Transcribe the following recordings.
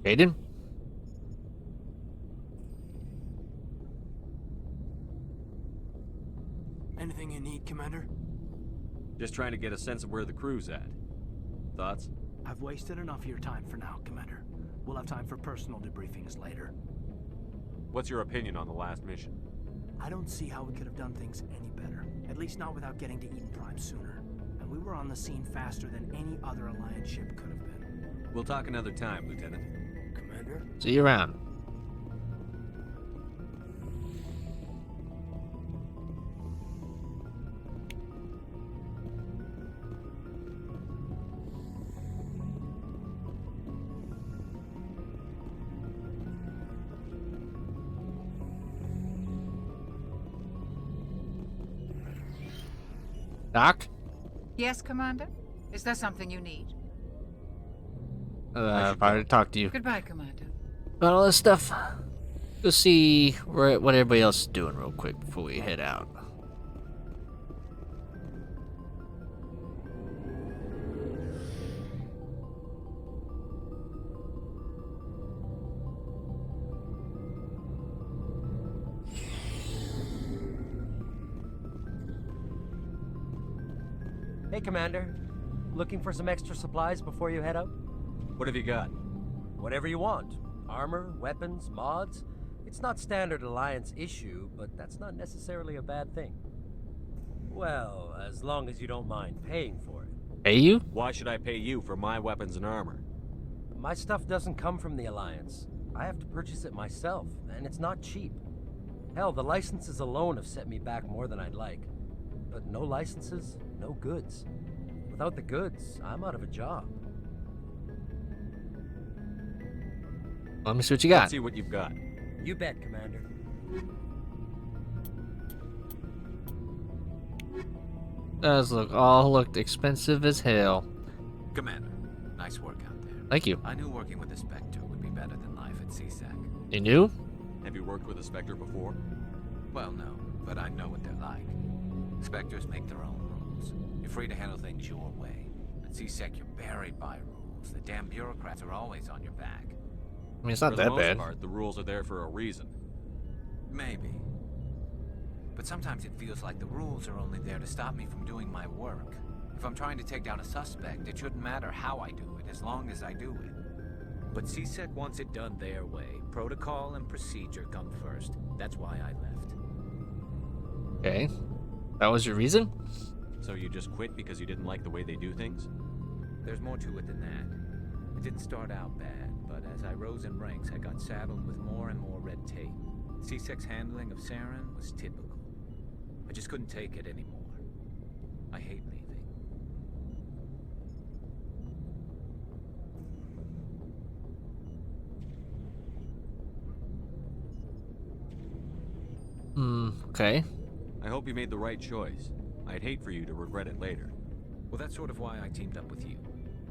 Aiden? Anything you need, Commander? Just trying to get a sense of where the crew's at. Thoughts? I've wasted enough of your time for now, Commander. We'll have time for personal debriefings later. What's your opinion on the last mission? I don't see how we could have done things any better. At least not without getting to Eden Prime sooner. And we were on the scene faster than any other Alliance ship could have been. We'll talk another time, Lieutenant. Commander? See you around. Doc? Yes, Commander? Is there something you need? I've already talked to you Goodbye, Commander. about all this stuff. Go see what everybody else is doing real quick before we head out. Hey, Commander. Looking for some extra supplies before you head out? What have you got? Whatever you want. Armor, weapons, mods. It's not standard Alliance issue, but that's not necessarily a bad thing. Well, as long as you don't mind paying for it. Pay you? Why should I pay you for my weapons and armor? My stuff doesn't come from the Alliance. I have to purchase it myself, and it's not cheap. Hell, the licenses alone have set me back more than I'd like. But no licenses, no goods. Without the goods, I'm out of a job. Let me see what you got. Let's see what you've got. You bet, Commander. Does looked expensive as hell. Commander, nice work out there. Thank you. I knew working with the Spectre would be better than life at CSEC. You knew? Have you worked with a Spectre before? Well, no, but I know what they're like. Spectres make their own rules. You're free to handle things your way. At CSEC, you're buried by rules. The damn bureaucrats are always on your back. I mean, it's not for that the most bad. part, the rules are there for a reason. Maybe. But sometimes it feels like the rules are only there to stop me from doing my work. If I'm trying to take down a suspect, it shouldn't matter how I do it, as long as I do it. But CSEC wants it done their way. Protocol and procedure come first. That's why I left. Okay. That was your reason? So you just quit because you didn't like the way they do things? There's more to it than that. It didn't start out bad, but as I rose in ranks, I got saddled with more and more red tape. CSEC's handling of Saren was typical. I just couldn't take it anymore. I hate leaving. Okay. I hope you made the right choice. I'd hate for you to regret it later. Well, that's sort of why I teamed up with you.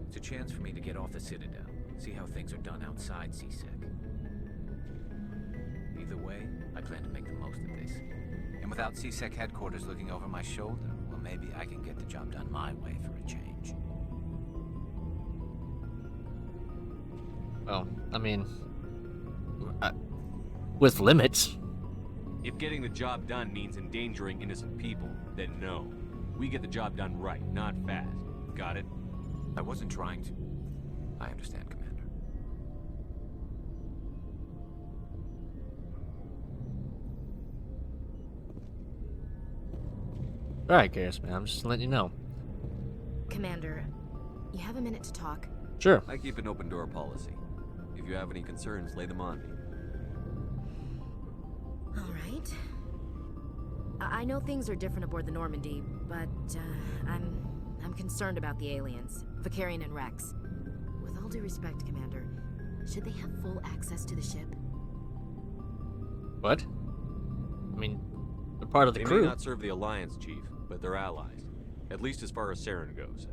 It's a chance for me to get off the Citadel, see how things are done outside CSEC. Either way, I plan to make the most of this. And without CSEC headquarters looking over my shoulder, well, maybe I can get the job done my way for a change. Well, I mean, with limits. If getting the job done means endangering innocent people, then no. We get the job done right, not fast. Got it? I wasn't trying to. I understand, Commander. Alright, Garrus, man. I'm just letting you know. Commander, you have a minute to talk? Sure. I keep an open door policy. If you have any concerns, lay them on me. All right. I know things are different aboard the Normandy, but I'm concerned about the aliens, Vicarian and Rex. With all due respect, Commander, should they have full access to the ship? What? I mean, they're part of the They crew. may not serve the Alliance, Chief, but they're allies. At least as far as Saren goes.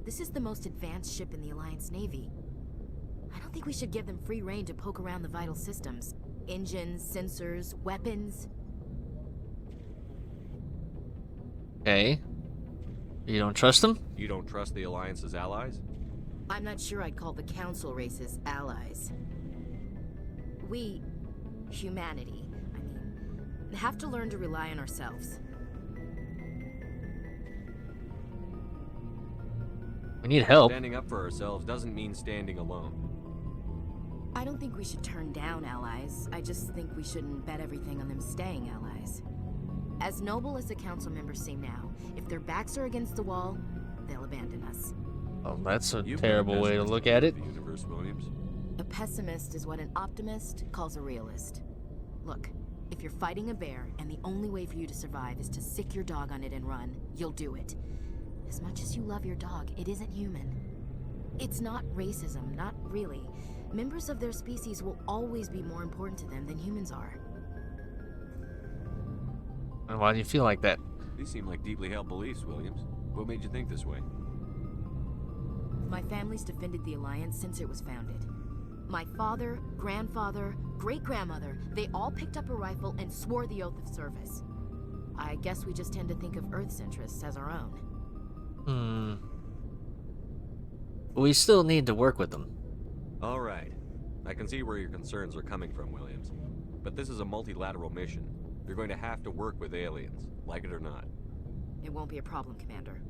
This is the most advanced ship in the Alliance Navy. I don't think we should give them free rein to poke around the vital systems. Engines, sensors, weapons. Okay. You don't trust them? You don't trust the Alliance's allies? I'm not sure I'd call the Council races allies. We, humanity, I mean, have to learn to rely on ourselves. We need help. Standing up for ourselves doesn't mean standing alone. I don't think we should turn down allies. I just think we shouldn't bet everything on them staying allies. As noble as the council members seem now, if their backs are against the wall, they'll abandon us. Oh, that's a You've terrible been way to pessimistic look at it. about the universe, Williams. A pessimist is what an optimist calls a realist. Look, if you're fighting a bear and the only way for you to survive is to sick your dog on it and run, you'll do it. As much as you love your dog, it isn't human. It's not racism, not really. Members of their species will always be more important to them than humans are. And why do you feel like that? These seem like deeply held beliefs, Williams. What made you think this way? My family's defended the Alliance since it was founded. My father, grandfather, great-grandmother, they all picked up a rifle and swore the oath of service. I guess we just tend to think of Earth's interests as our own. We still need to work with them. All right. I can see where your concerns are coming from, Williams. But this is a multilateral mission. You're going to have to work with aliens, like it or not. It won't be a problem, Commander.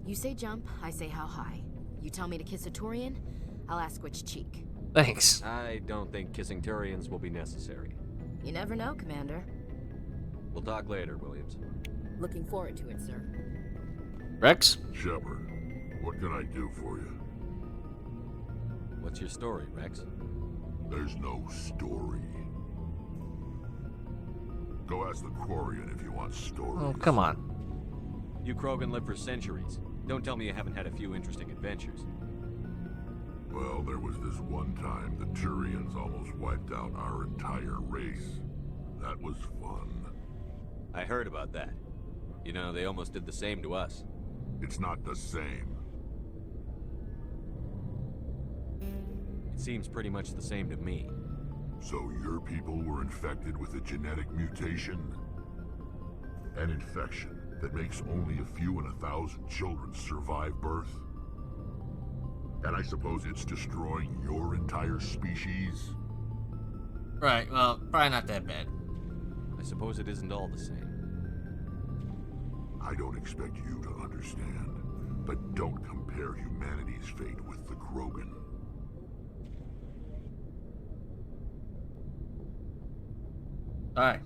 You say jump, I say how high. You tell me to kiss a Turian, I'll ask which cheek. Thanks. I don't think kissing Turians will be necessary. You never know, Commander. We'll talk later, Williams. Looking forward to it, sir. Rex? Shepard, what can I do for you? What's your story, Rex? There's no story. Go ask the Quarian if you want stories. Oh, come on. You Krogan lived for centuries. Don't tell me you haven't had a few interesting adventures. Well, there was this one time the Turians almost wiped out our entire race. That was fun. I heard about that. You know, they almost did the same to us. It's not the same. It seems pretty much the same to me. So your people were infected with a genetic mutation? An infection that makes only a few in 1,000 children survive birth? And I suppose it's destroying your entire species? Right, well, probably not that bad. I suppose it isn't all the same. I don't expect you to understand, but don't compare humanity's fate with the Krogan. Alright.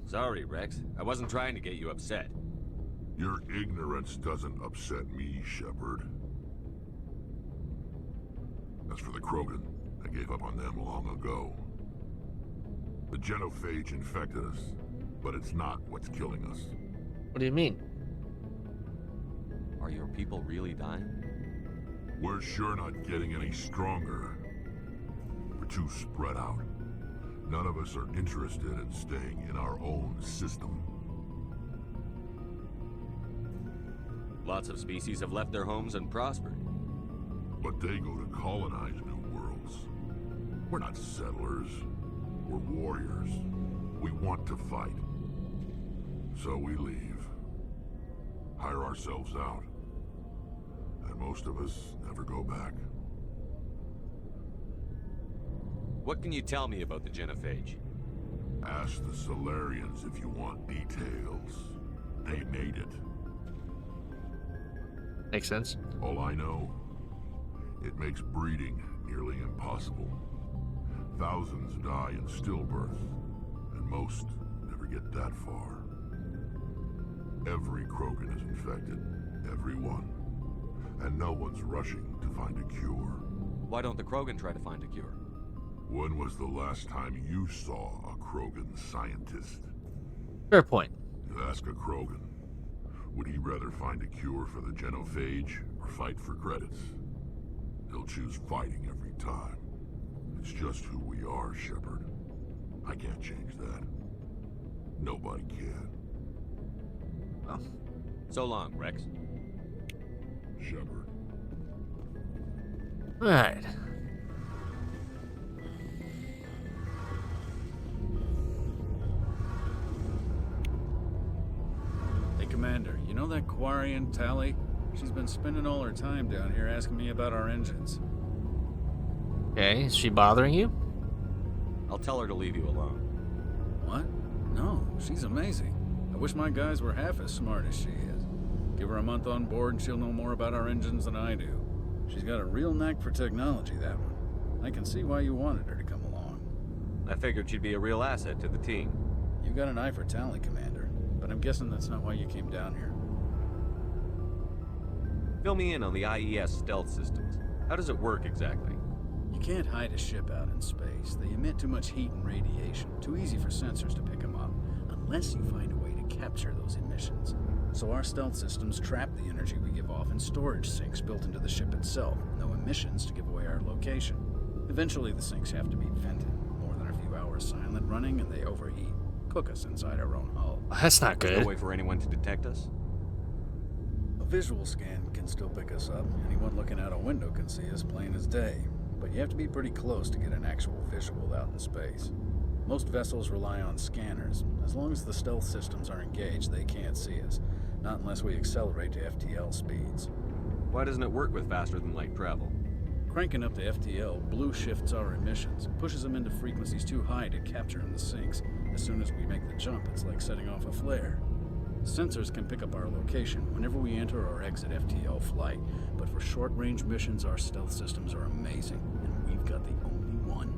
Sorry, Rex. I wasn't trying to get you upset. Your ignorance doesn't upset me, Shepard. As for the Krogan, I gave up on them long ago. The genophage infected us, but it's not what's killing us. What do you mean? Are your people really dying? We're sure not getting any stronger. We're too spread out. None of us are interested in staying in our own system. Lots of species have left their homes and prospered. But they go to colonize new worlds. We're not settlers. We're warriors. We want to fight. So we leave. Hire ourselves out. And most of us never go back. What can you tell me about the genophage? Ask the Solarians if you want details. They made it. Makes sense. All I know, it makes breeding nearly impossible. Thousands die in stillbirth, and most never get that far. Every Krogan is infected, every one. And no one's rushing to find a cure. Why don't the Krogan try to find a cure? When was the last time you saw a Krogan scientist? Fair point. Ask a Krogan. Would he rather find a cure for the genophage or fight for credits? He'll choose fighting every time. It's just who we are, Shepard. I can't change that. Nobody can. Oh. So long, Rex. Shepard. Alright. Hey, Commander, you know that Quarian tally? She's been spending all her time down here asking me about our engines. Okay, is she bothering you? I'll tell her to leave you alone. What? No, she's amazing. I wish my guys were half as smart as she is. Give her a month on board and she'll know more about our engines than I do. She's got a real knack for technology, that one. I can see why you wanted her to come along. I figured she'd be a real asset to the team. You got an eye for talent, Commander, but I'm guessing that's not why you came down here. Fill me in on the IES stealth systems. How does it work exactly? You can't hide a ship out in space. They emit too much heat and radiation. Too easy for sensors to pick them up, unless you find a way to capture those emissions. So our stealth systems trap the energy we give off in storage sinks built into the ship itself. No emissions to give away our location. Eventually the sinks have to be vented. More than a few hours silent running and they overheat. Cook us inside our own hull. That's not There's good. no way for anyone to detect us? A visual scan can still pick us up. Anyone looking out a window can see us plain as day. But you have to be pretty close to get an actual visual out in space. Most vessels rely on scanners. As long as the stealth systems are engaged, they can't see us. Not unless we accelerate to FTL speeds. Why doesn't it work with faster than light travel? Cranking up to FTL blue shifts our emissions, pushes them into frequencies too high to capture in the sinks. As soon as we make the jump, it's like setting off a flare. Sensors can pick up our location whenever we enter or exit FTL flight, but for short-range missions, our stealth systems are amazing, and we've got the only one.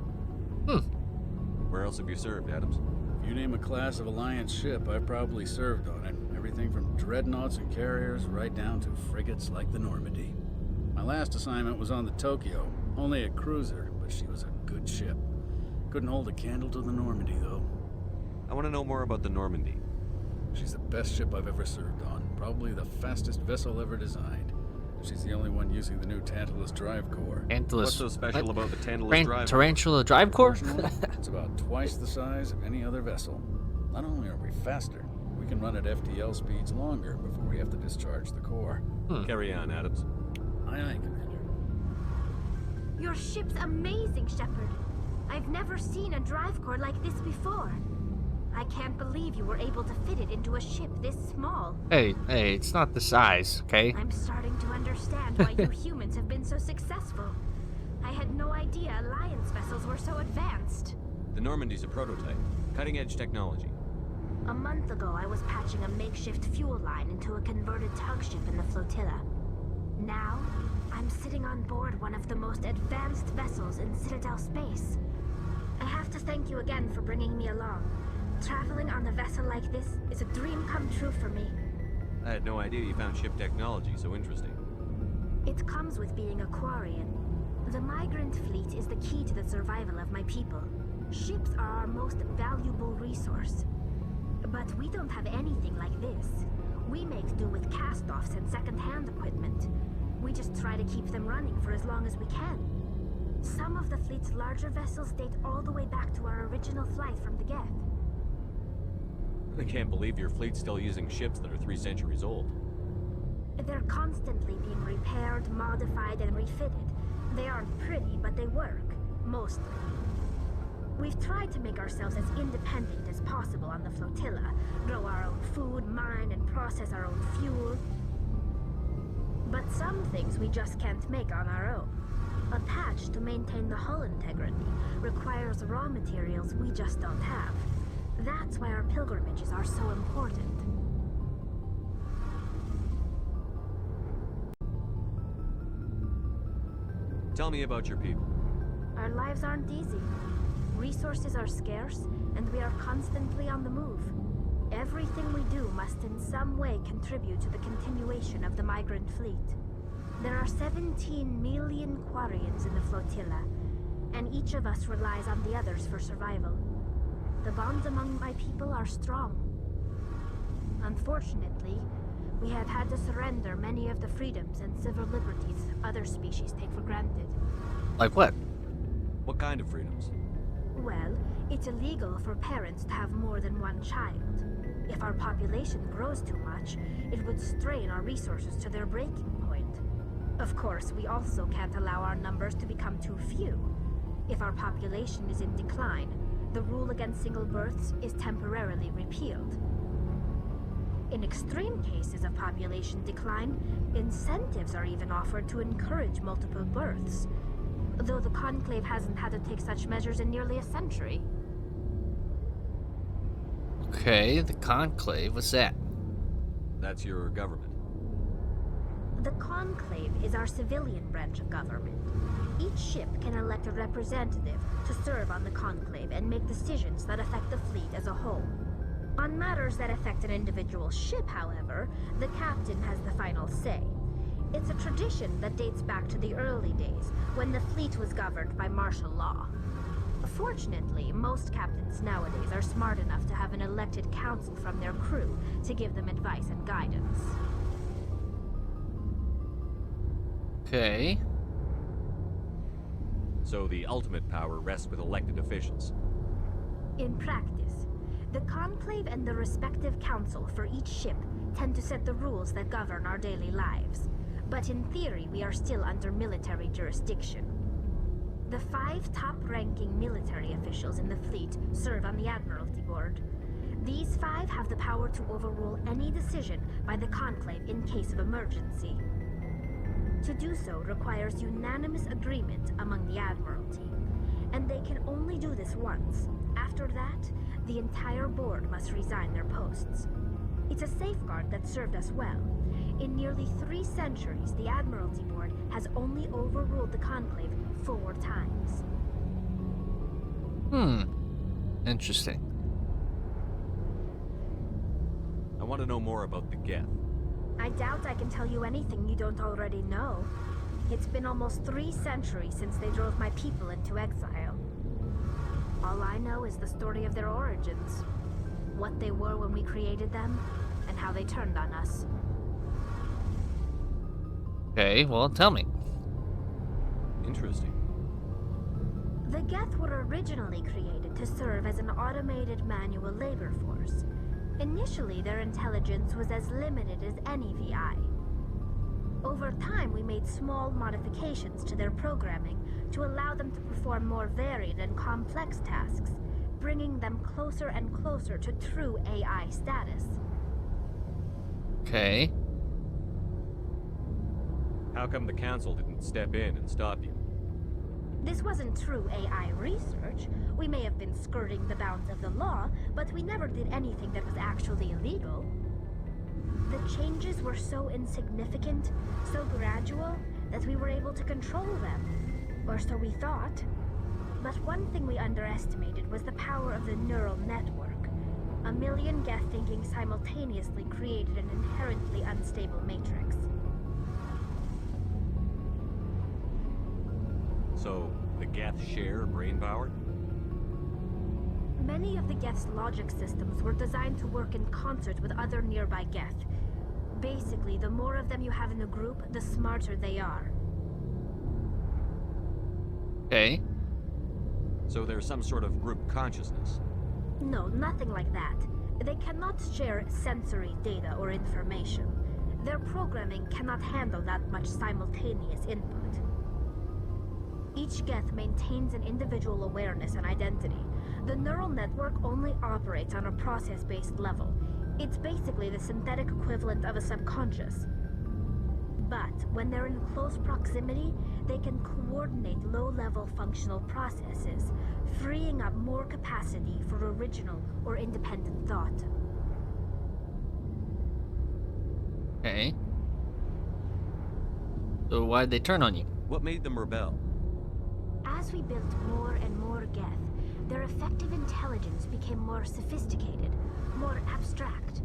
Where else have you served, Adams? If you name a class of Alliance ship, I've probably served on it. Everything from dreadnoughts and carriers right down to frigates like the Normandy. My last assignment was on the Tokyo, only a cruiser, but she was a good ship. Couldn't hold a candle to the Normandy, though. I want to know more about the Normandy. She's the best ship I've ever served on, probably the fastest vessel ever designed. She's the only one using the new Tantalus drive core. Tantalus. What's so special what? about the Tantalus drive? Tarantula drive core? Fortunately, it's about twice the size of any other vessel. Not only are we faster, we can run at FTL speeds longer before we have to discharge the core. Carry on, Adams. Aye, aye, Commander. Your ship's amazing, Shepard. I've never seen a drive core like this before. I can't believe you were able to fit it into a ship this small. Hey, it's not the size, okay? I'm starting to understand why you humans have been so successful. I had no idea Alliance vessels were so advanced. The Normandy's a prototype. Cutting-edge technology. A month ago, I was patching a makeshift fuel line into a converted tug ship in the flotilla. Now, I'm sitting on board one of the most advanced vessels in Citadel space. I have to thank you again for bringing me along. Traveling on a vessel like this is a dream come true for me. I had no idea you found ship technology so interesting. It comes with being a Quarian. The migrant fleet is the key to the survival of my people. Ships are our most valuable resource. But we don't have anything like this. We make do with cast-offs and second-hand equipment. We just try to keep them running for as long as we can. Some of the fleet's larger vessels date all the way back to our original flight from the Geth. I can't believe your fleet's still using ships that are 3 centuries old. They're constantly being repaired, modified, and refitted. They aren't pretty, but they work. Mostly. We've tried to make ourselves as independent as possible on the flotilla. Grow our own food, mine, and process our own fuel. But some things we just can't make on our own. A patch to maintain the hull integrity requires raw materials we just don't have. That's why our pilgrimages are so important. Tell me about your people. Our lives aren't easy. Resources are scarce, and we are constantly on the move. Everything we do must in some way contribute to the continuation of the migrant fleet. There are 17 million Quarians in the flotilla, and each of us relies on the others for survival. The bonds among my people are strong. Unfortunately, we have had to surrender many of the freedoms and civil liberties other species take for granted. Like what? What kind of freedoms? Well, it's illegal for parents to have more than one child. If our population grows too much, it would strain our resources to their breaking point. Of course, we also can't allow our numbers to become too few. If our population is in decline, the rule against single births is temporarily repealed. In extreme cases of population decline, incentives are even offered to encourage multiple births. Though the Conclave hasn't had to take such measures in nearly a century. Okay, the Conclave, what's that? That's your government. The Conclave is our civilian branch of government. Each ship can elect a representative to serve on the Conclave and make decisions that affect the fleet as a whole. On matters that affect an individual ship, however, the captain has the final say. It's a tradition that dates back to the early days, when the fleet was governed by martial law. Fortunately, most captains nowadays are smart enough to have an elected council from their crew to give them advice and guidance. Okay. So the ultimate power rests with elected officials. In practice, the Conclave and the respective council for each ship tend to set the rules that govern our daily lives. But in theory, we are still under military jurisdiction. The 5 top-ranking military officials in the fleet serve on the Admiralty Board. These 5 have the power to overrule any decision by the Conclave in case of emergency. To do so requires unanimous agreement among the Admiralty, and they can only do this once. After that, the entire board must resign their posts. It's a safeguard that served us well. In nearly 3 centuries, the Admiralty Board has only overruled the Conclave 4 times. Interesting. I want to know more about the Geth. I doubt I can tell you anything you don't already know. It's been almost 3 centuries since they drove my people into exile. All I know is the story of their origins. What they were when we created them, and how they turned on us. Okay, well, tell me. Interesting. The Geth were originally created to serve as an automated manual labor force. Initially, their intelligence was as limited as any VI. Over time, we made small modifications to their programming to allow them to perform more varied and complex tasks, bringing them closer and closer to true AI status. Okay. How come the council didn't step in and stop you? This wasn't true AI research. We may have been skirting the bounds of the law, but we never did anything that was actually illegal. The changes were so insignificant, so gradual, that we were able to control them. Or so we thought. But one thing we underestimated was the power of the neural network. A million Geth thinking simultaneously created an inherently unstable matrix. So, the Geth share brain power? Many of the Geth's logic systems were designed to work in concert with other nearby Geth. Basically, the more of them you have in a group, the smarter they are. Okay. So there's some sort of group consciousness? No, nothing like that. They cannot share sensory data or information. Their programming cannot handle that much simultaneous input. Each Geth maintains an individual awareness and identity. The neural network only operates on a process-based level. It's basically the synthetic equivalent of a subconscious. But when they're in close proximity, they can coordinate low-level functional processes, freeing up more capacity for original or independent thought. Okay. So why'd they turn on you? What made them rebel? As we built more and more Geth, their effective intelligence became more sophisticated, more abstract.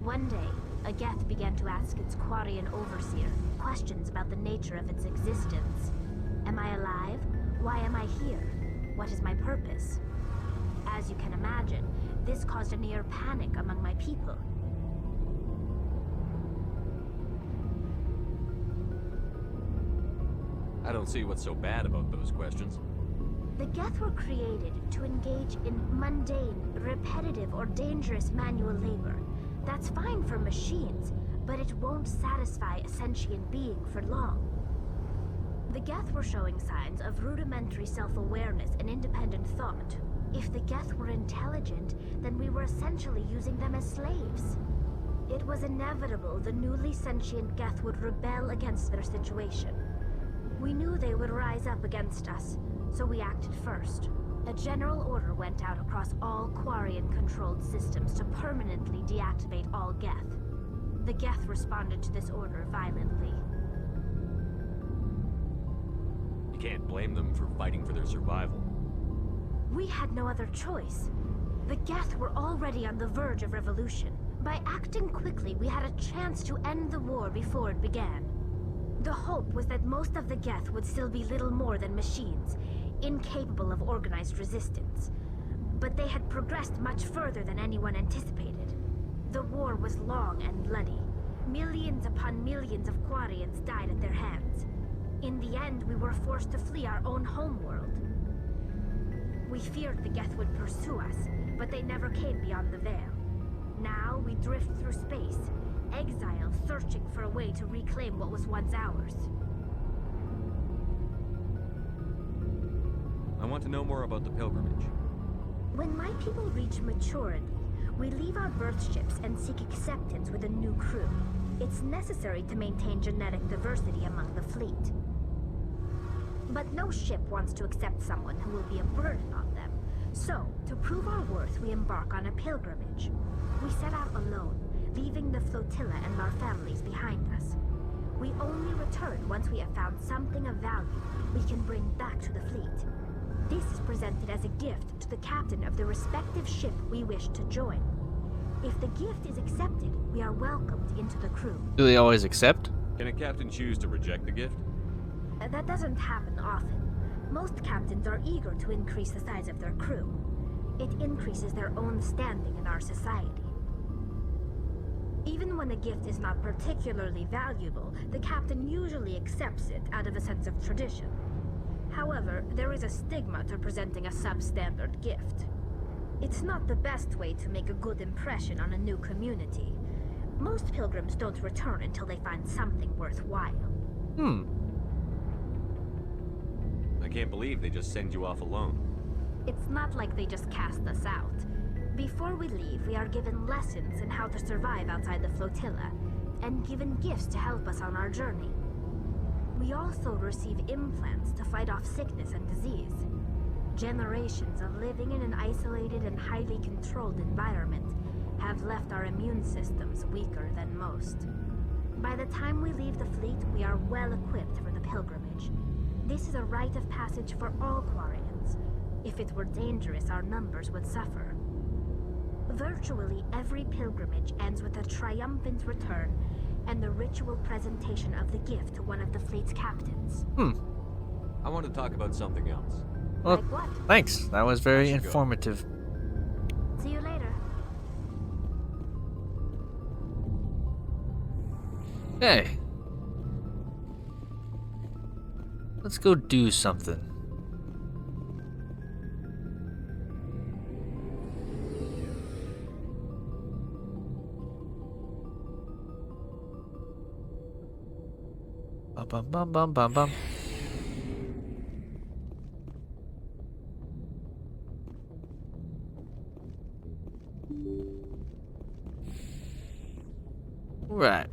One day, a Geth began to ask its Quarian overseer questions about the nature of its existence. Am I alive? Why am I here? What is my purpose? As you can imagine, this caused a near panic among my people. I don't see what's so bad about those questions. The Geth were created to engage in mundane, repetitive, or dangerous manual labor. That's fine for machines, but it won't satisfy a sentient being for long. The Geth were showing signs of rudimentary self-awareness and independent thought. If the Geth were intelligent, then we were essentially using them as slaves. It was inevitable the newly sentient Geth would rebel against their situation. We knew they would rise up against us, so we acted first. A general order went out across all Quarian-controlled systems to permanently deactivate all Geth. The Geth responded to this order violently. You can't blame them for fighting for their survival. We had no other choice. The Geth were already on the verge of revolution. By acting quickly, we had a chance to end the war before it began. The hope was that most of the Geth would still be little more than machines, incapable of organized resistance. But they had progressed much further than anyone anticipated. The war was long and bloody. Millions upon millions of Quarians died at their hands. In the end, we were forced to flee our own homeworld. We feared the Geth would pursue us, but they never came beyond the Veil. Now we drift through space, exiled, searching for a way to reclaim what was once ours. I want to know more about the pilgrimage. When my people reach maturity, we leave our birth ships and seek acceptance with a new crew. It's necessary to maintain genetic diversity among the fleet. But no ship wants to accept someone who will be a burden on them. So, to prove our worth, we embark on a pilgrimage. We set out alone, leaving the flotilla and our families behind us. We only return once we have found something of value we can bring back to the fleet. This is presented as a gift to the captain of the respective ship we wish to join. If the gift is accepted, we are welcomed into the crew. Do they always accept? Can a captain choose to reject the gift? That doesn't happen often. Most captains are eager to increase the size of their crew. It increases their own standing in our society. Even when a gift is not particularly valuable, the captain usually accepts it out of a sense of tradition. However, there is a stigma to presenting a substandard gift. It's not the best way to make a good impression on a new community. Most pilgrims don't return until they find something worthwhile. I can't believe they just send you off alone. It's not like they just cast us out. Before we leave, we are given lessons in how to survive outside the flotilla, and given gifts to help us on our journey. We also receive implants to fight off sickness and disease. Generations of living in an isolated and highly controlled environment have left our immune systems weaker than most. By the time we leave the fleet, we are well equipped for the pilgrimage. This is a rite of passage for all Quarians. If it were dangerous, our numbers would suffer. Virtually every pilgrimage ends with a triumphant return and the ritual presentation of the gift to one of the fleet's captains. I want to talk about something else. Well, Like what? thanks. That was very Let's go. informative. See you later. Hey. Let's go do something. Bum bum bum bum bum bum. Right.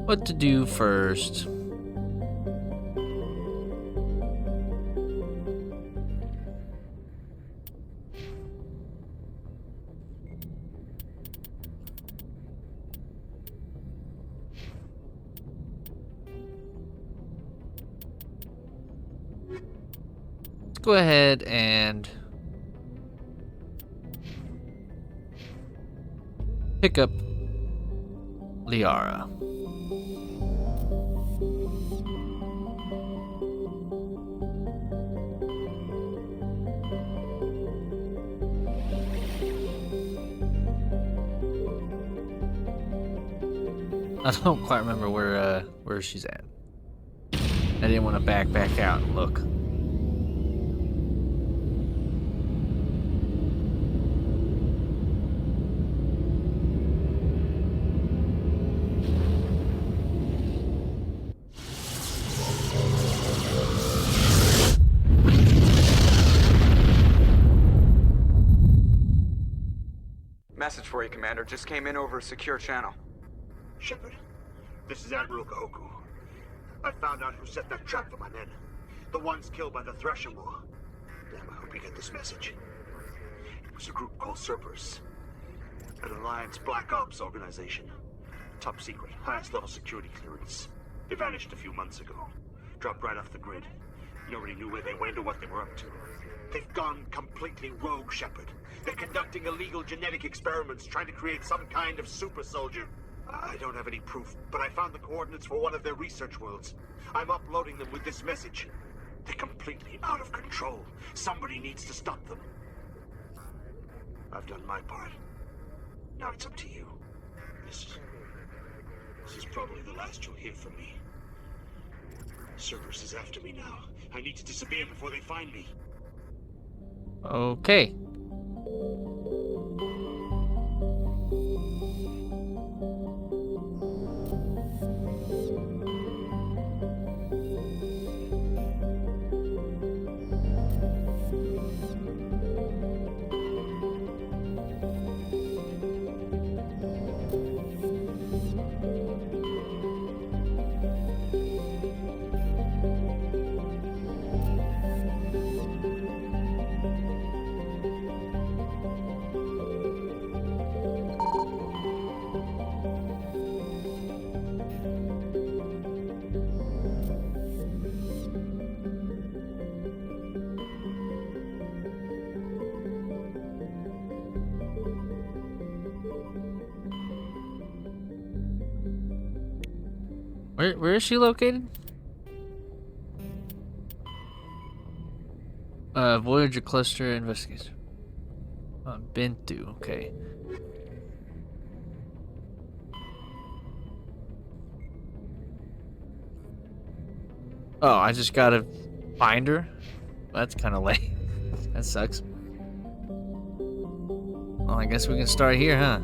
What to do first? Let's go ahead and pick up Liara. I don't quite remember where she's at. I didn't want to back out and look. message for you, Commander. Just came in over a secure channel. Shepard, this is Admiral Kahoku. I found out who set that trap for my men. The ones killed by the Thresher War. Damn, I hope you get this message. It was a group called Cerberus. An Alliance Black Ops organization. Top secret, highest level security clearance. They vanished a few months ago. Dropped right off the grid. Nobody knew where they went or what they were up to. They've gone completely rogue, Shepard. They're conducting illegal genetic experiments, trying to create some kind of super soldier. I don't have any proof, but I found the coordinates for one of their research worlds. I'm uploading them with this message. They're completely out of control. Somebody needs to stop them. I've done my part. Now it's up to you. This is probably the last you'll hear from me. Cerberus is after me now. I need to disappear before they find me. Okay. Where is she located? Voyager cluster investigation. Bintu, okay. Oh, I just gotta find her? That's kind of late. That sucks. Well, I guess we can start here, huh?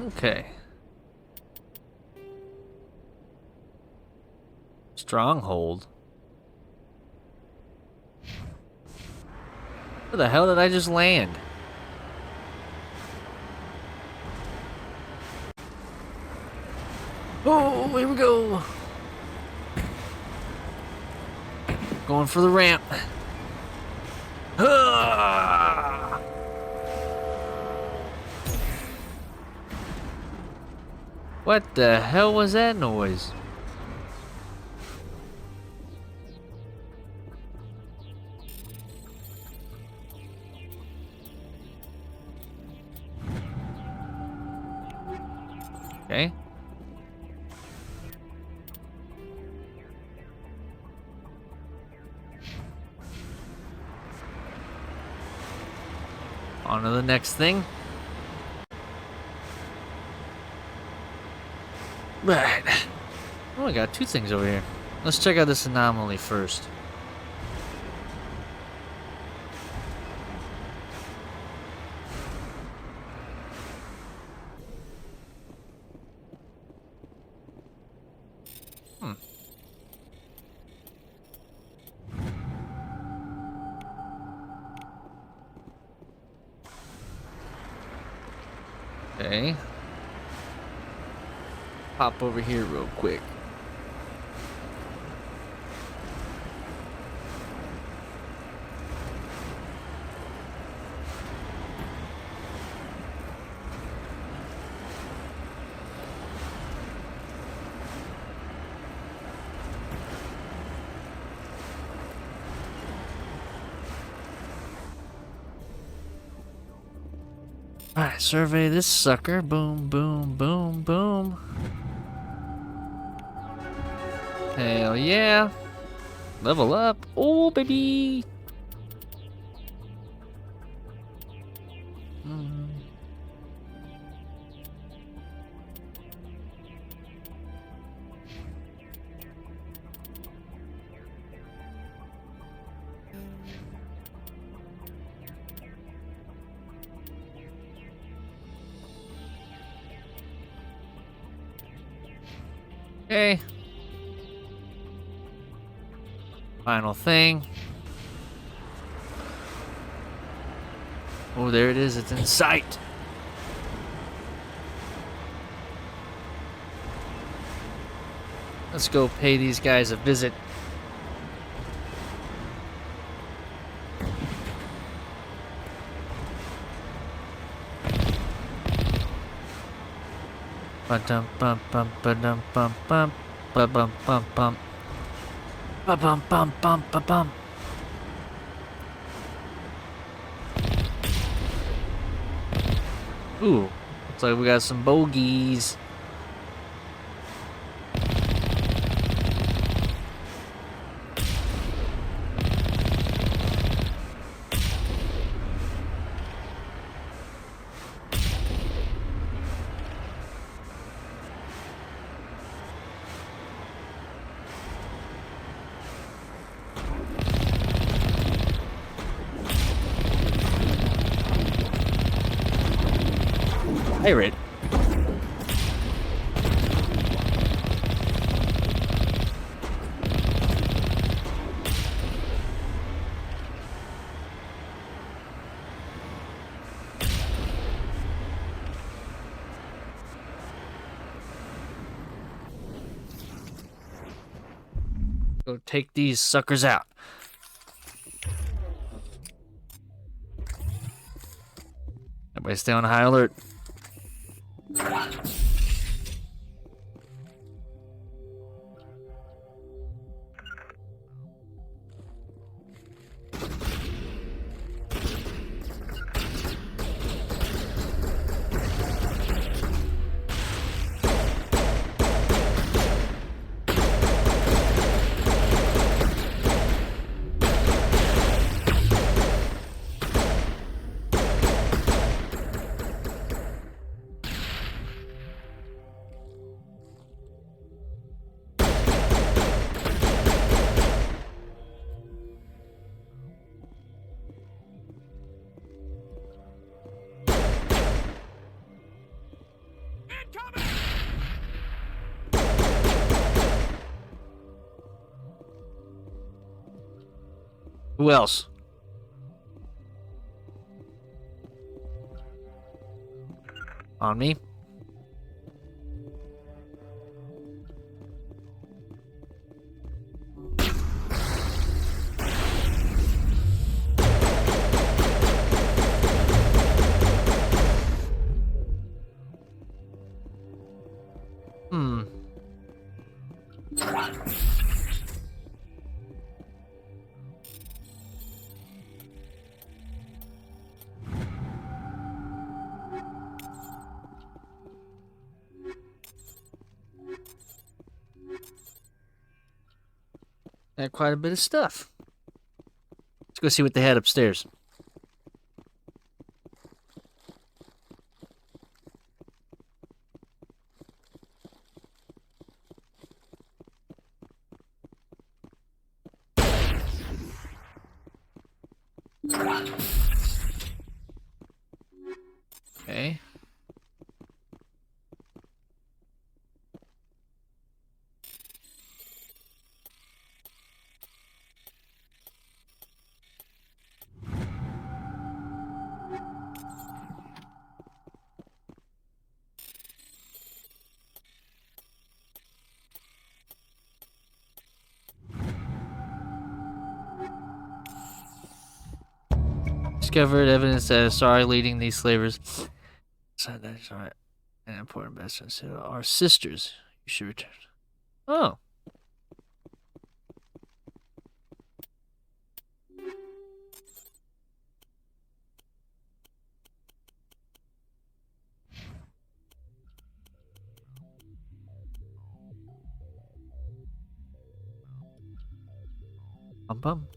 Okay. Stronghold. Where the hell did I just land? Oh, here we go. Going for the ramp. Ah! What the hell was that noise? Okay. On to the next thing. Right. Oh, I got two things over here. Let's check out this anomaly first. Okay. Pop over here real quick. Alright, survey this sucker. Boom, boom, boom, boom. Hell yeah. Level up. Oh, baby. Okay. Final thing. Oh, there it is. It's in sight. Let's go pay these guys a visit. Ba-dum bum bum ba-dum bum bum ba-bum bum bum ba-bum bum bum ba-bum. Ooh, looks like we got some bogeys. Pirate. Go take these suckers out. Everybody stay on high alert. Who else? On me. Got quite a bit of stuff. Let's go see what they had upstairs. Okay. Discovered evidence that Asari leading these slavers. So that's right. An important message. So our sisters. You should return. Oh. Bum bum.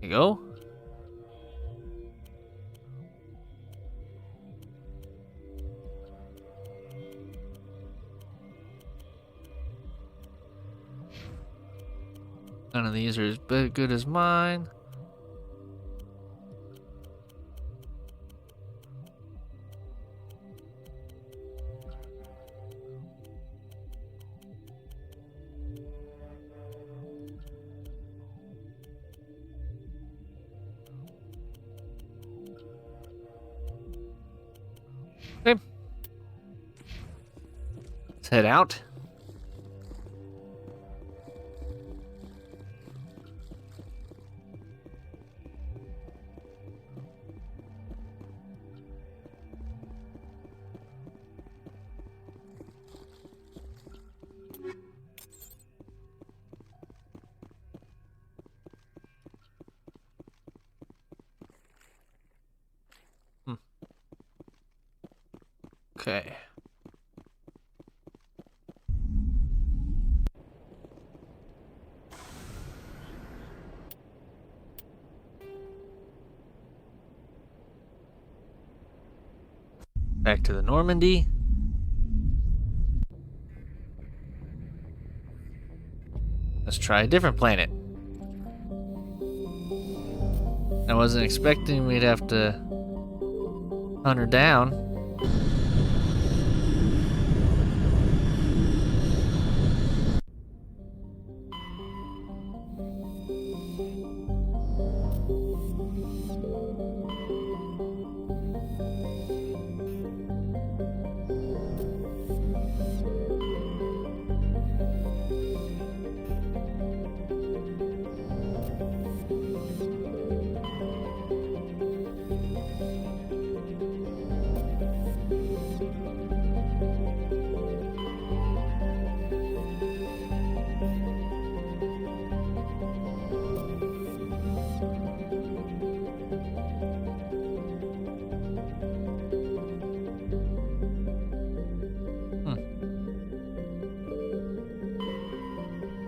There you go. None of these are as good as mine. Okay. Let's head out. Okay. Back to the Normandy. Let's try a different planet. I wasn't expecting we'd have to hunt her down.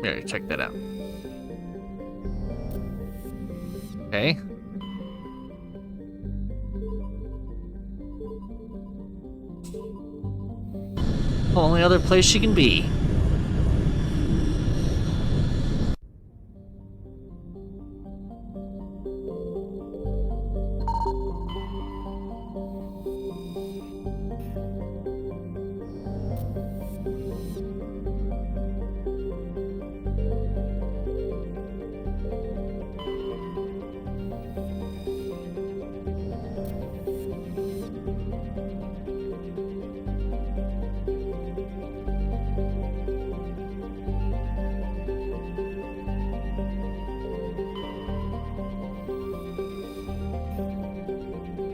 Yeah, check that out. Okay. Only other place she can be.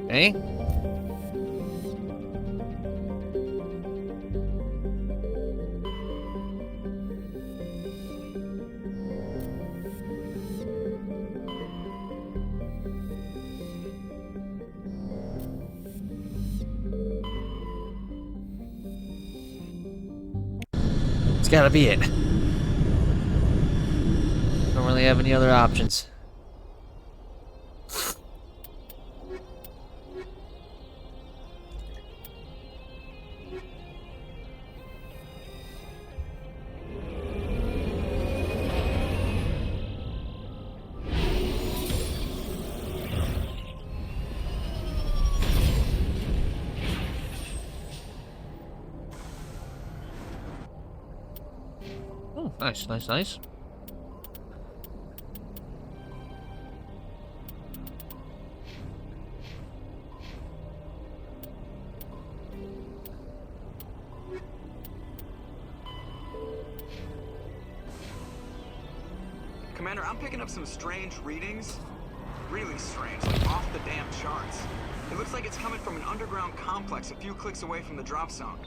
Okay. It's gotta be it. Don't really have any other options. Oh, nice, nice, nice. Commander, I'm picking up some strange readings. Really strange, like off the damn charts. It looks like it's coming from an underground complex a few clicks away from the drop zone.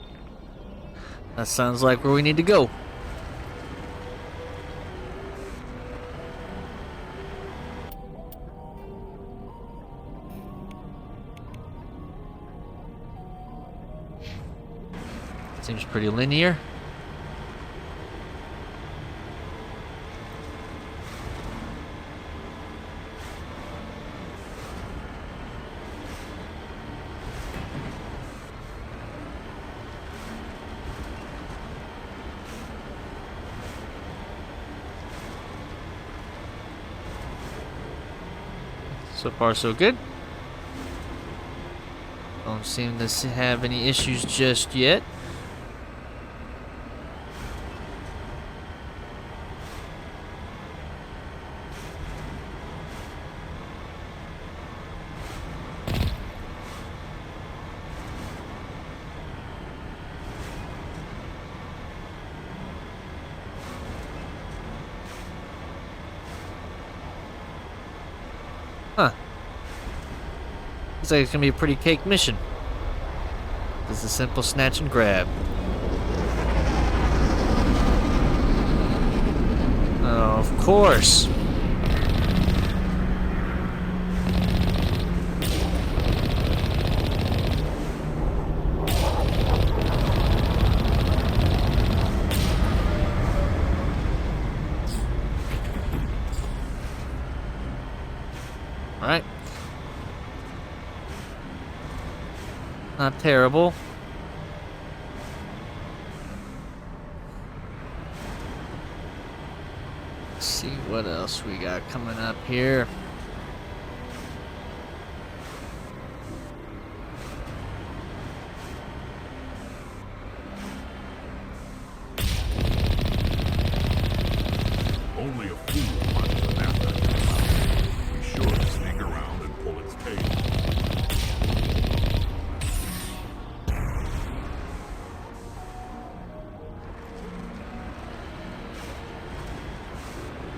That sounds like where we need to go. Seems pretty linear. So far, so good. Don't seem to have any issues just yet. Huh. Looks like it's gonna be a pretty cake mission. Just a simple snatch and grab. Oh, of course. Alright. Not terrible. Let's see what else we got coming up here. Only a fool watches a master. Be sure to sneak around and pull its tail.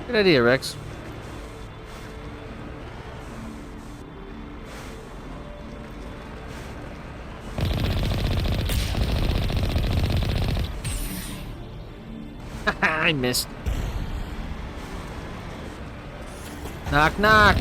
Good idea, Rex. I missed. Knock, knock.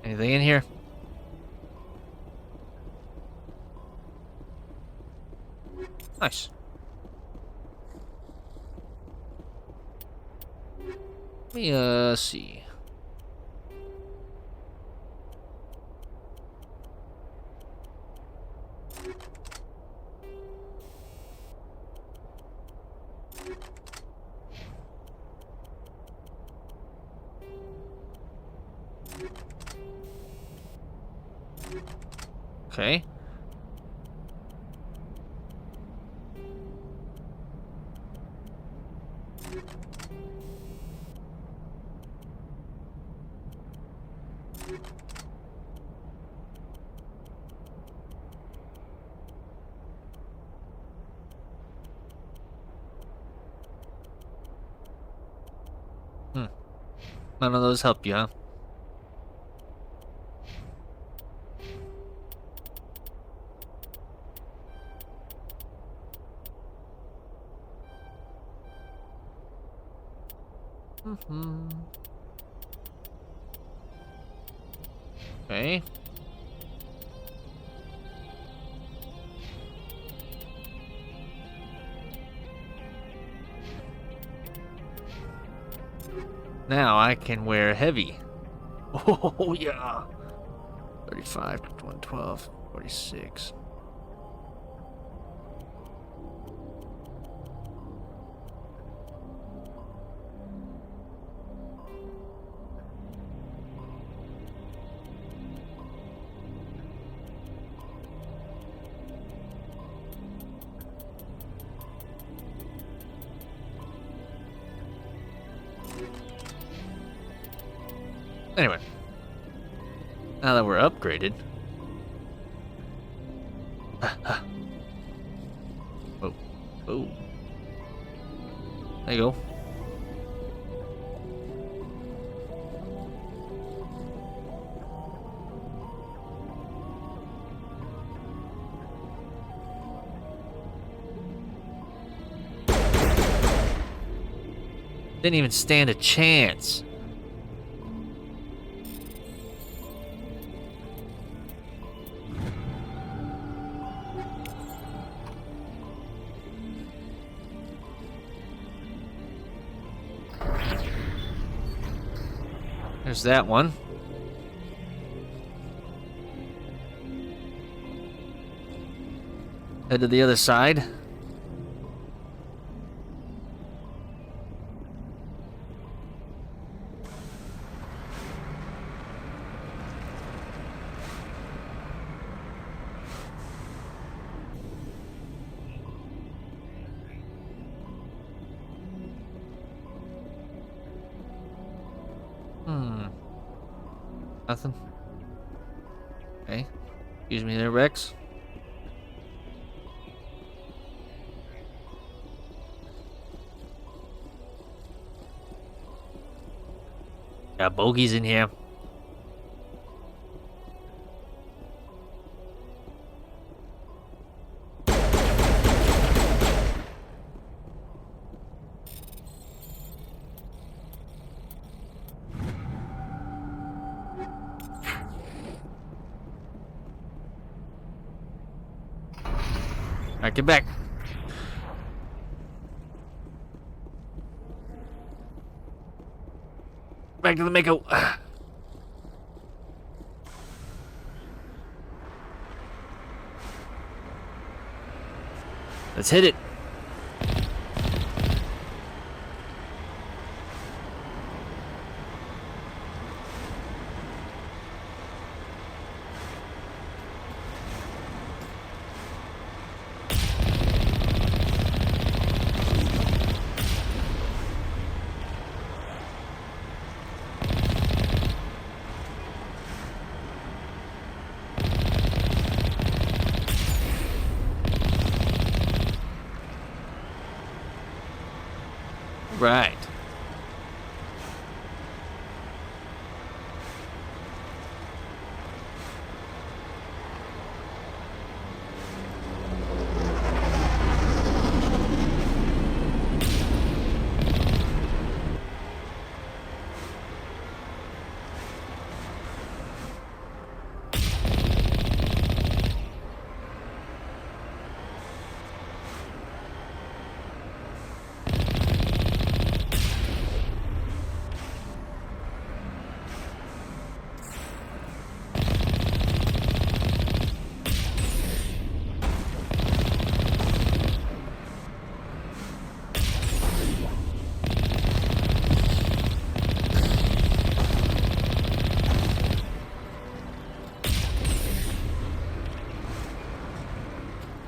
Anything in here? Nice. Let me see. Okay. None of those help you, huh? Okay. Now I can wear heavy. Oh, yeah. 35, 112, 46. Anyway, now that we're upgraded. Oh, oh. There you go. Didn't even stand a chance. There's that one. Head to the other side. Nothing. Okay. Excuse me there, Rex. Got bogeys in here. Alright, get back. Back to the Mako. Let's hit it. Right.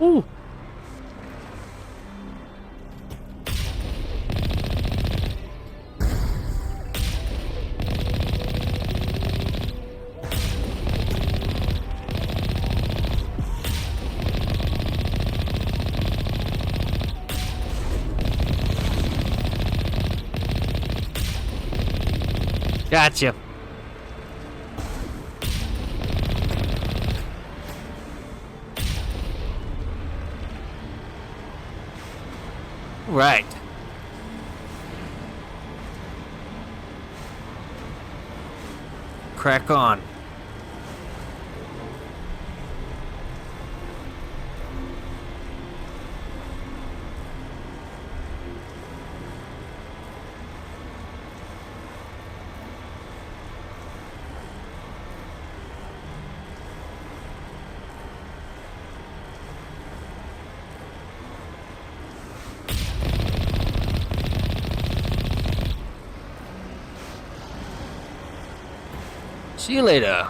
Ooh. Gotcha. Right. Crack on. See you later.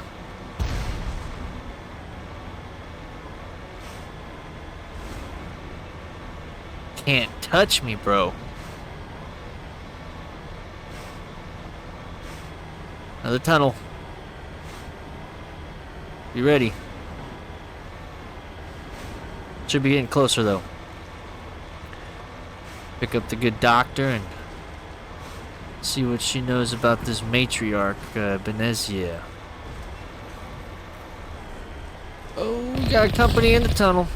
Can't touch me, bro. Another tunnel. Be ready. Should be getting closer, though. Pick up the good doctor and see what she knows about this matriarch, Benezia. Oh, we got company in the tunnel.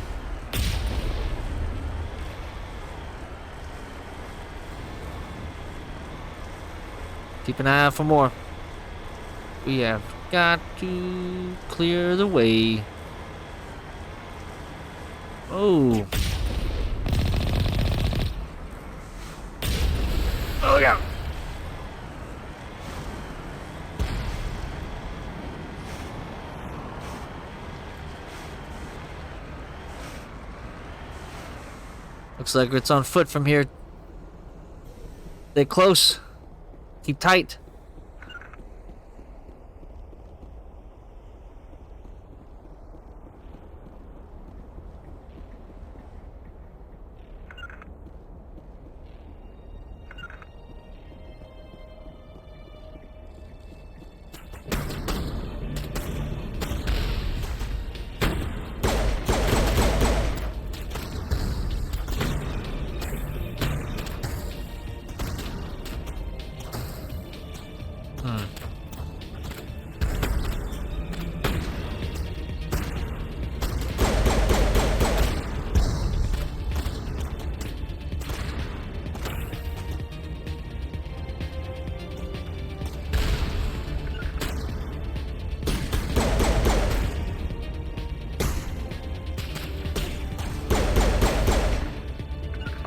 Keep an eye out for more. We have got to clear the way. Oh. Oh, yeah. Looks like it's on foot from here. Stay close. Keep tight.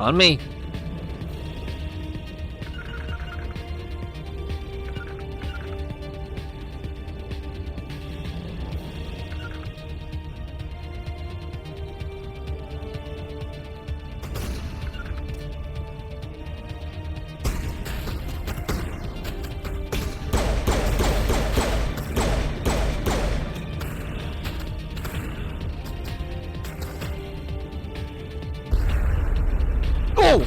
On me. Oh!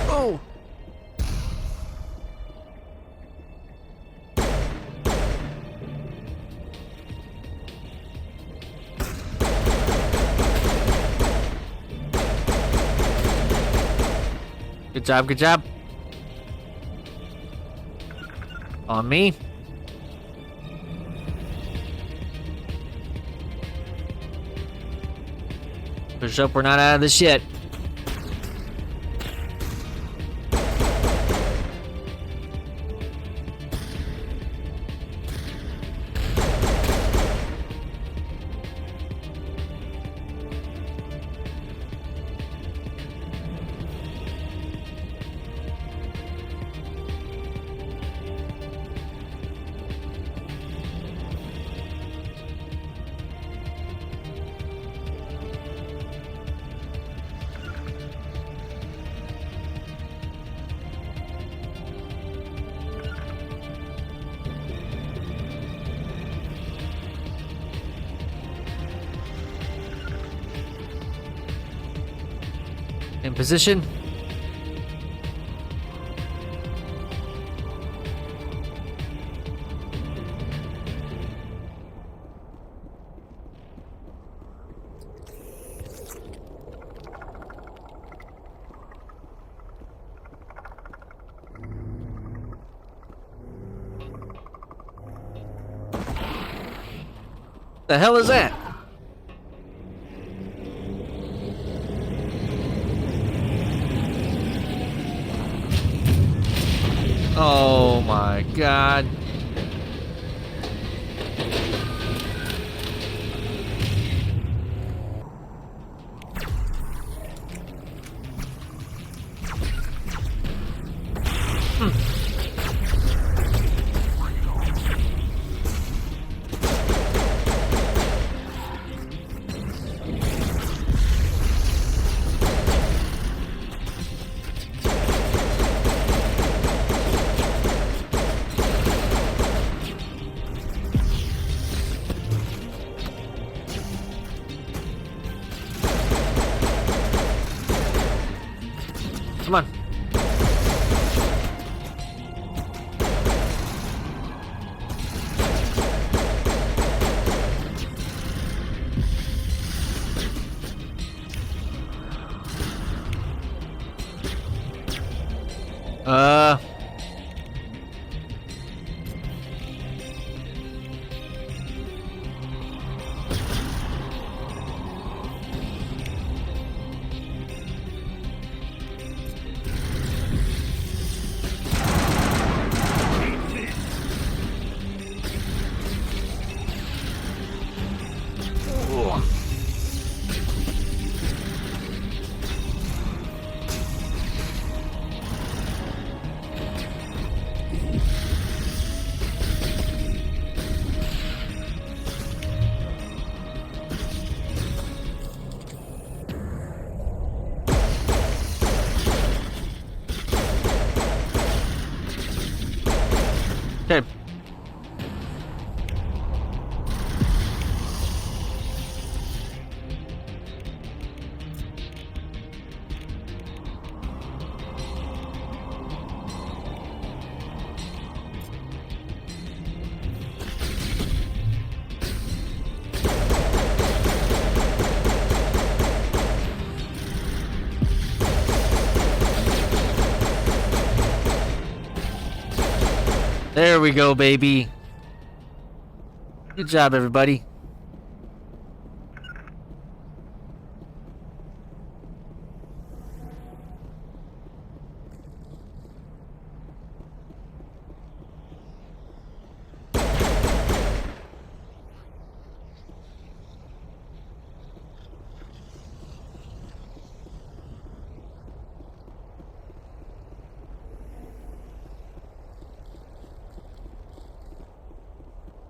Oh! Good job, good job. On me. Push up, we're not out of this yet. In position. The hell is that? Oh my god. Come on. Okay. There we go, baby. Good job, everybody.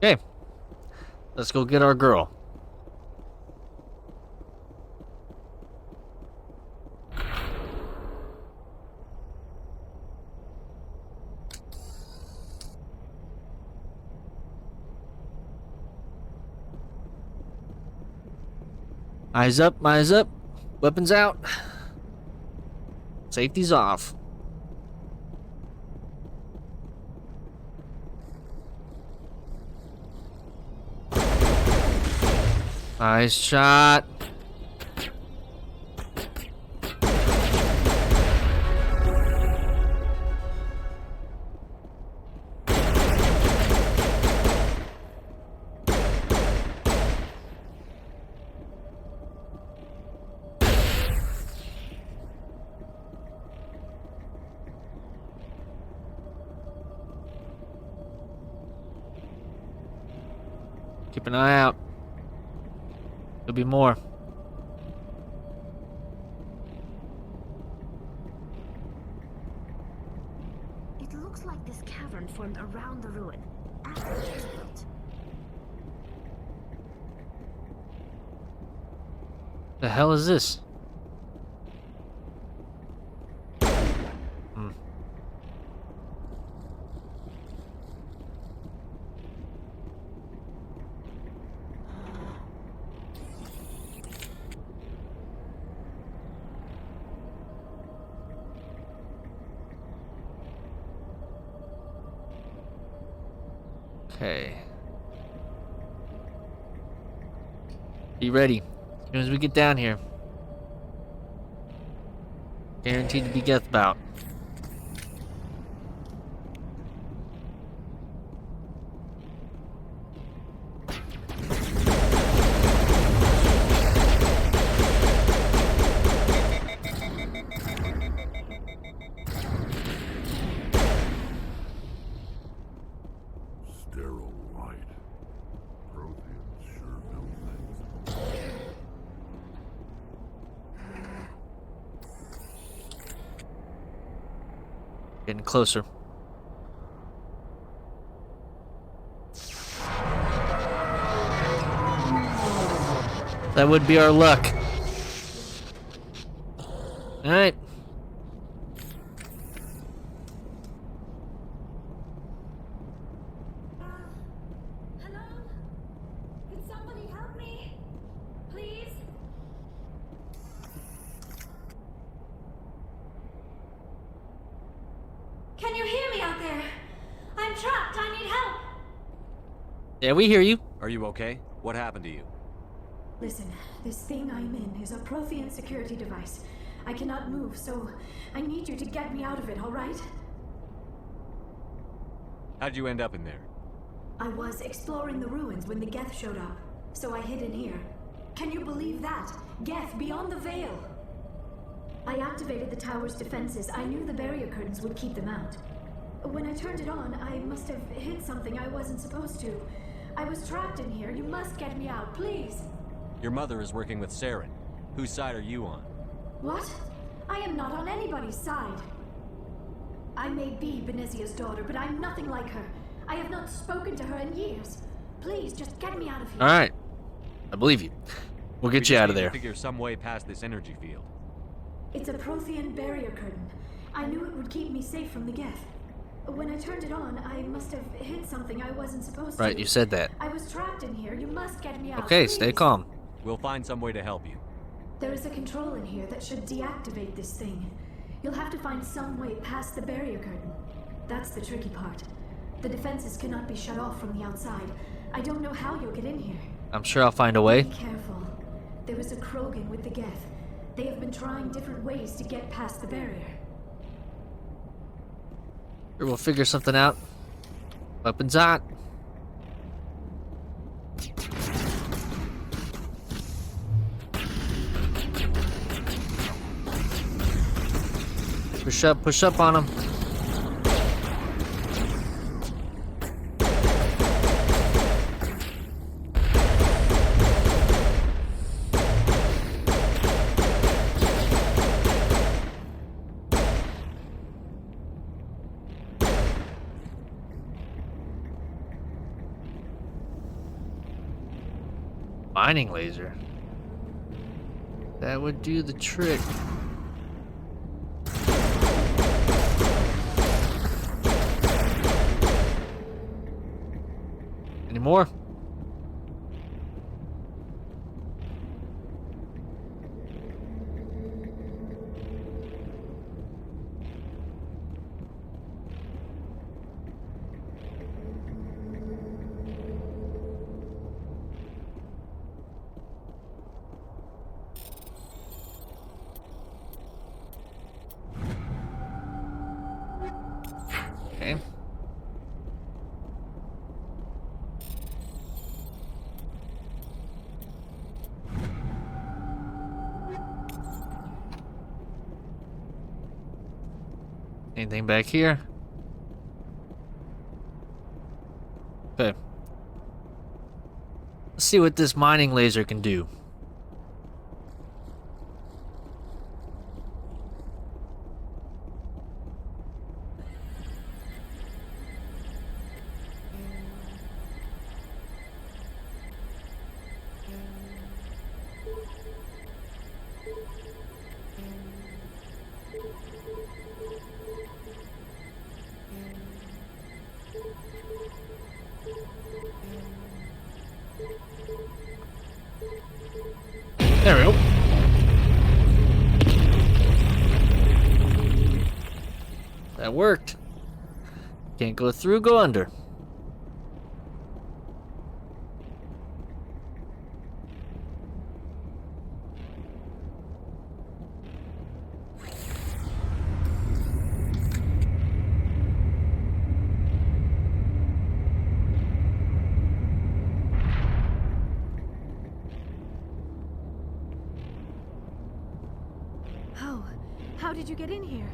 Okay. Let's go get our girl. Eyes up, weapons out. Safety's off. Nice shot. Keep an eye out. There'll be more. It looks like this cavern formed around the ruin after it was built. The hell is this? Okay. Be ready. As soon as we get down here. Guaranteed to be death bout. Sterile light. Protheans sure built things. Getting closer. That would be our luck. Alright. Hello? Can somebody help me? Please? Can you hear me out there? I'm trapped. I need help. Yeah, we hear you. Are you okay? What happened to you? Listen, this thing I'm in is a Prothean security device. I cannot move, so I need you to get me out of it, all right? How'd you end up in there? I was exploring the ruins when the Geth showed up, so I hid in here. Can you believe that? Geth beyond the veil! I activated the tower's defenses. I knew the barrier curtains would keep them out. When I turned it on, I must have hit something I wasn't supposed to. I was trapped in here. You must get me out, please! Your mother is working with Saren. Whose side are you on? What? I am not on anybody's side. I may be Benezia's daughter, but I'm nothing like her. I have not spoken to her in years. Please, just get me out of here. Alright. I believe you. We'll get you out of there. Figure some way past this energy field. It's a Prothean barrier curtain. I knew it would keep me safe from the Geth. When I turned it on, I must have hit something I wasn't supposed to. Right, you said that. I was trapped in here. You must get me out. Okay, please. stay calm. We'll find some way to help you. There is a control in here that should deactivate this thing. You'll have to find some way past the barrier curtain. That's the tricky part. The defenses cannot be shut off from the outside. I don't know how you'll get in here. I'm sure I'll find a way. Be careful. There is a Krogan with the Geth. They have been trying different ways to get past the barrier. Sure, we'll figure something out. Weapons hot. Push up on him. Mining laser. That would do the trick. Any more? Okay. Anything back here? Okay. Let's see what this mining laser can do. There we go. That worked. Can't go through, go under. How did you get in here?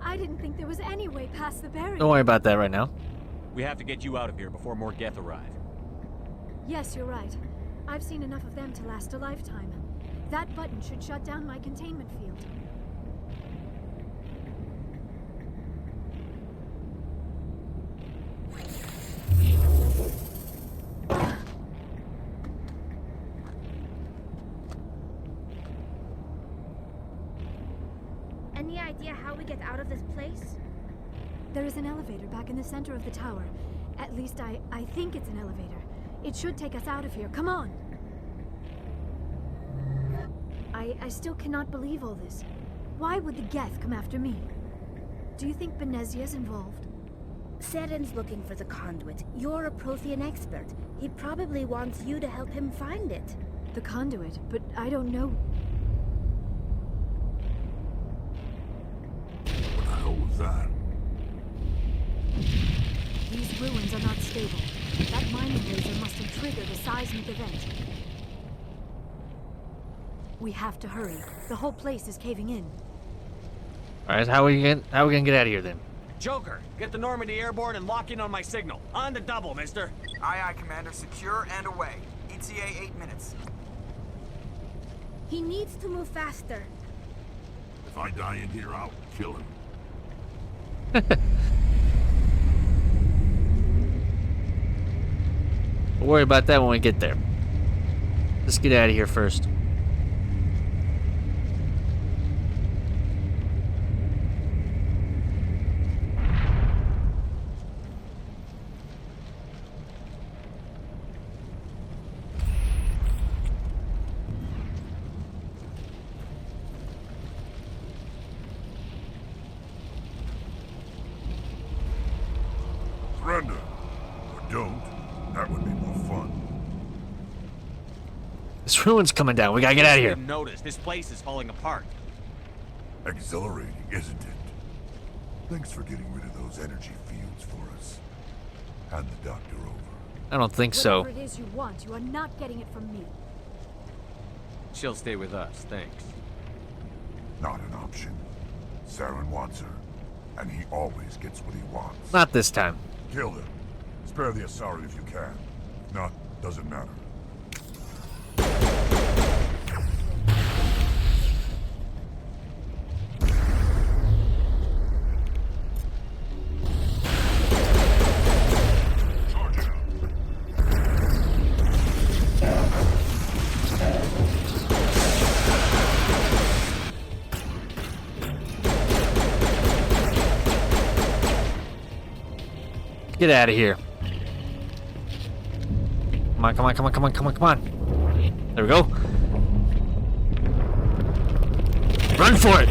I didn't think there was any way past the barrier. Don't worry about that right now. We have to get you out of here before more Geth arrive. Yes, you're right. I've seen enough of them to last a lifetime. That button should shut down my containment field. Any idea how we get out of this place? There is an elevator back in the center of the tower. At least I think it's an elevator. It should take us out of here. Come on! I still cannot believe all this. Why would the Geth come after me? Do you think Benezia's involved? Saren's looking for the conduit. You're a Prothean expert. He probably wants you to help him find it. The conduit? But I don't know. What the hell was that? These ruins are not stable. That mining laser must have triggered a seismic event. We have to hurry. The whole place is caving in. All right, how are we gonna get out of here then? Joker, get the Normandy airborne and lock in on my signal. On the double, mister. Aye, aye, Commander. Secure and away. ETA 8 minutes. He needs to move faster. If I die in here, I'll kill him. We'll worry about that when we get there. Let's get out of here first. Surrender. Or don't. That would be more fun. This ruin's coming down. We gotta get out of here. Didn't notice. This place is falling apart. Exhilarating, isn't it? Thanks for getting rid of those energy fields for us. Hand the doctor over. I don't think so. Whatever it is you want, you are not getting it from me. She'll stay with us, thanks. Not an option. Saren wants her, and he always gets what he wants. Not this time. Kill him. Spare the Asari if you can. If not, doesn't matter. Get out of here. Come on, come on, come on, come on, come on, come on. There we go. Run for it!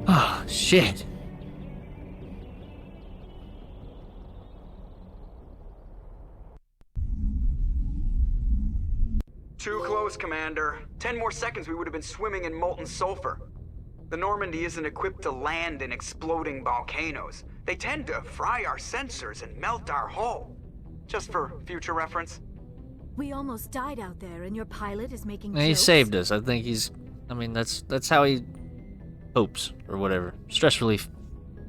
Oh, shit. Too close, Commander. 10 more seconds we would have been swimming in molten sulfur. The Normandy isn't equipped to land in exploding volcanoes. They tend to fry our sensors and melt our hull. Just for future reference. We almost died out there, and your pilot is making And he jokes? saved us. I think he's... I mean, that's how he hopes, or whatever. Stress relief.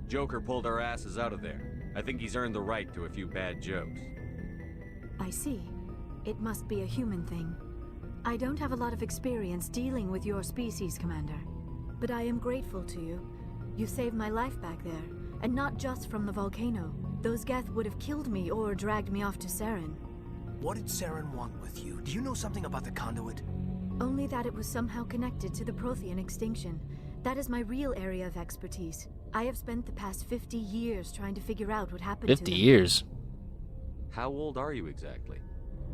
Joker pulled our asses out of there. I think he's earned the right to a few bad jokes. I see. It must be a human thing. I don't have a lot of experience dealing with your species, Commander. But I am grateful to you. You saved my life back there, and not just from the volcano. Those Geth would have killed me or dragged me off to Saren. What did Saren want with you? Do you know something about the conduit? Only that it was somehow connected to the Prothean extinction. That is my real area of expertise. I have spent the past 50 years trying to figure out what happened to them. 50 years? How old are you exactly?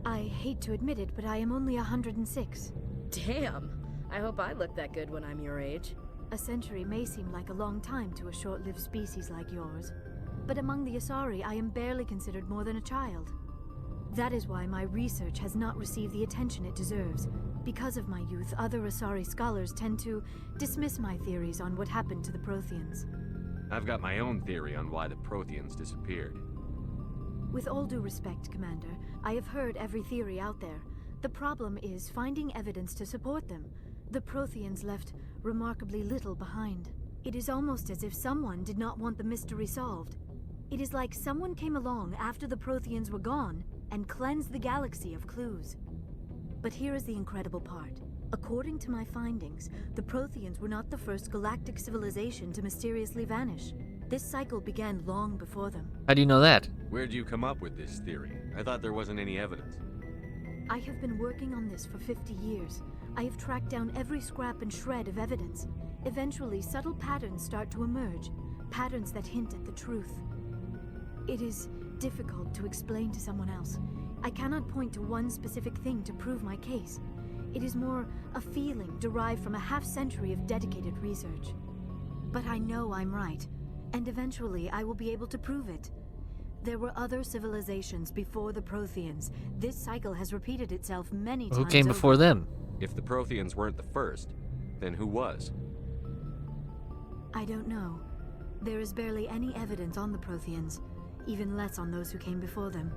I hate to admit it, but I am only 106. Damn. I hope I look that good when I'm your age. A century may seem like a long time to a short-lived species like yours. But among the Asari, I am barely considered more than a child. That is why my research has not received the attention it deserves. Because of my youth, other Asari scholars tend to dismiss my theories on what happened to the Protheans. I've got my own theory on why the Protheans disappeared. With all due respect, Commander, I have heard every theory out there. The problem is finding evidence to support them. The Protheans left remarkably little behind. It is almost as if someone did not want the mystery solved. It is like someone came along after the Protheans were gone and cleansed the galaxy of clues. But here is the incredible part. According to my findings, the Protheans were not the first galactic civilization to mysteriously vanish. This cycle began long before them. How do you know that? Where'd you come up with this theory? I thought there wasn't any evidence. I have been working on this for 50 years. I have tracked down every scrap and shred of evidence. Eventually, subtle patterns start to emerge, patterns that hint at the truth. It is difficult to explain to someone else. I cannot point to one specific thing to prove my case. It is more a feeling derived from a half-century of dedicated research. But I know I'm right, and eventually I will be able to prove it. There were other civilizations before the Protheans. This cycle has repeated itself many times. Who came before them? If the Protheans weren't the first, then who was? I don't know. There is barely any evidence on the Protheans, even less on those who came before them.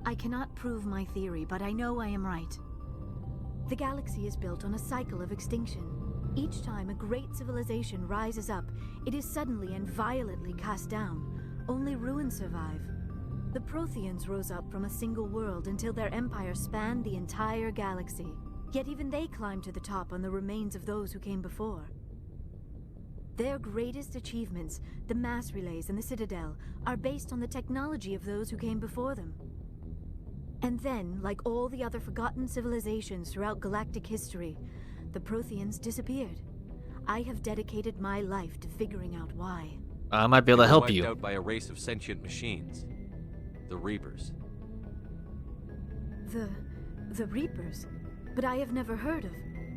I cannot prove my theory, but I know I am right. The galaxy is built on a cycle of extinction. Each time a great civilization rises up, it is suddenly and violently cast down. Only ruins survive. The Protheans rose up from a single world until their empire spanned the entire galaxy. Yet even they climbed to the top on the remains of those who came before. Their greatest achievements, the mass relays and the Citadel, are based on the technology of those who came before them. And then, like all the other forgotten civilizations throughout galactic history, the Protheans disappeared. I have dedicated my life to figuring out why. I might be able to help you. Wiped out by a race of sentient machines. The Reapers. The Reapers? But I have never heard of.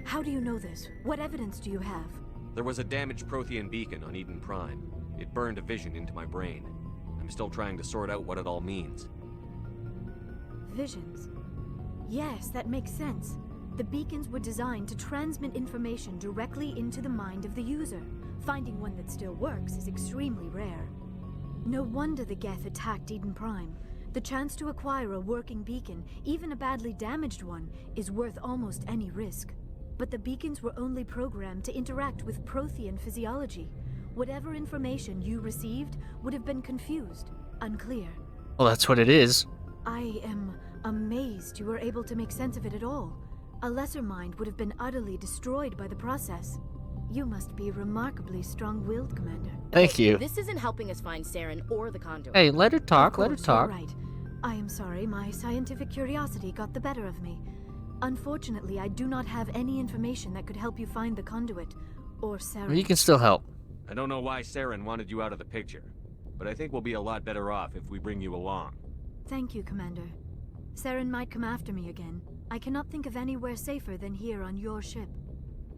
How do you know this? What evidence do you have? There was a damaged Prothean beacon on Eden Prime. It burned a vision into my brain. I'm still trying to sort out what it all means. Visions. Yes, that makes sense. The beacons were designed to transmit information directly into the mind of the user. Finding one that still works is extremely rare. No wonder the Geth attacked Eden Prime. The chance to acquire a working beacon, even a badly damaged one, is worth almost any risk. But the beacons were only programmed to interact with Prothean physiology. Whatever information you received would have been confused, unclear. Well, that's what it is. I am amazed you were able to make sense of it at all. A lesser mind would have been utterly destroyed by the process. You must be remarkably strong-willed, Commander. Thank you. This isn't helping us find Saren or the conduit. Hey, let her talk, let her talk. You're right. I am sorry, my scientific curiosity got the better of me. Unfortunately, I do not have any information that could help you find the conduit, or Saren. You can still help. I don't know why Saren wanted you out of the picture, but I think we'll be a lot better off if we bring you along. Thank you, Commander. Saren might come after me again. I cannot think of anywhere safer than here on your ship.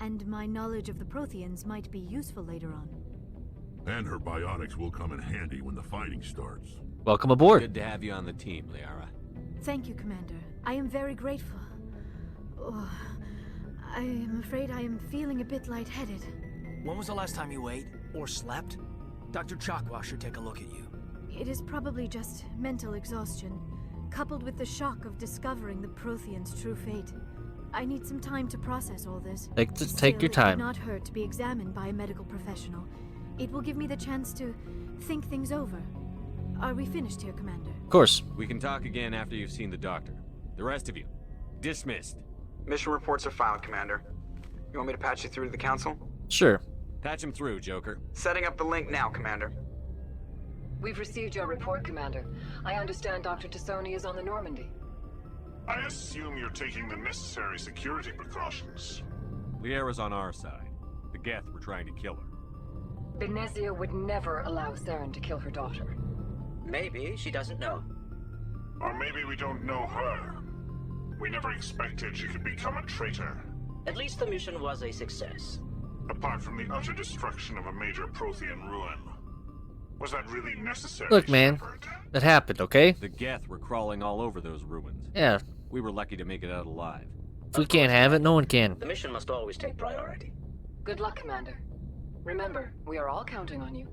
And my knowledge of the Protheans might be useful later on. And her bionics will come in handy when the fighting starts. Welcome aboard. Good to have you on the team, Liara. Thank you, Commander. I am very grateful. Oh, I am afraid I am feeling a bit lightheaded. When was the last time you ate or slept? Dr. Chakwa should take a look at you. It is probably just mental exhaustion, coupled with the shock of discovering the Protheans' true fate. I need some time to process all this. Take your time. It would not hurt to be examined by a medical professional. It will give me the chance to think things over. Are we finished here, Commander? Of course. We can talk again after you've seen the doctor. The rest of you, dismissed. Mission reports are filed, Commander. You want me to patch you through to the Council? Sure. Patch him through, Joker. Setting up the link now, Commander. We've received your report, Commander. I understand Dr. Tassoni is on the Normandy. I assume you're taking the necessary security precautions. Liara's on our side. The Geth were trying to kill her. Benezia would never allow Saren to kill her daughter. Maybe she doesn't know. Or maybe we don't know her. We never expected she could become a traitor. At least the mission was a success. Apart from the utter destruction of a major Prothean ruin. Was that really necessary? Look, man, that happened, okay? The Geth were crawling all over those ruins. Yeah. We were lucky to make it out alive. If we can't have it, no one can. The mission must always take priority. Good luck, Commander. Remember, we are all counting on you.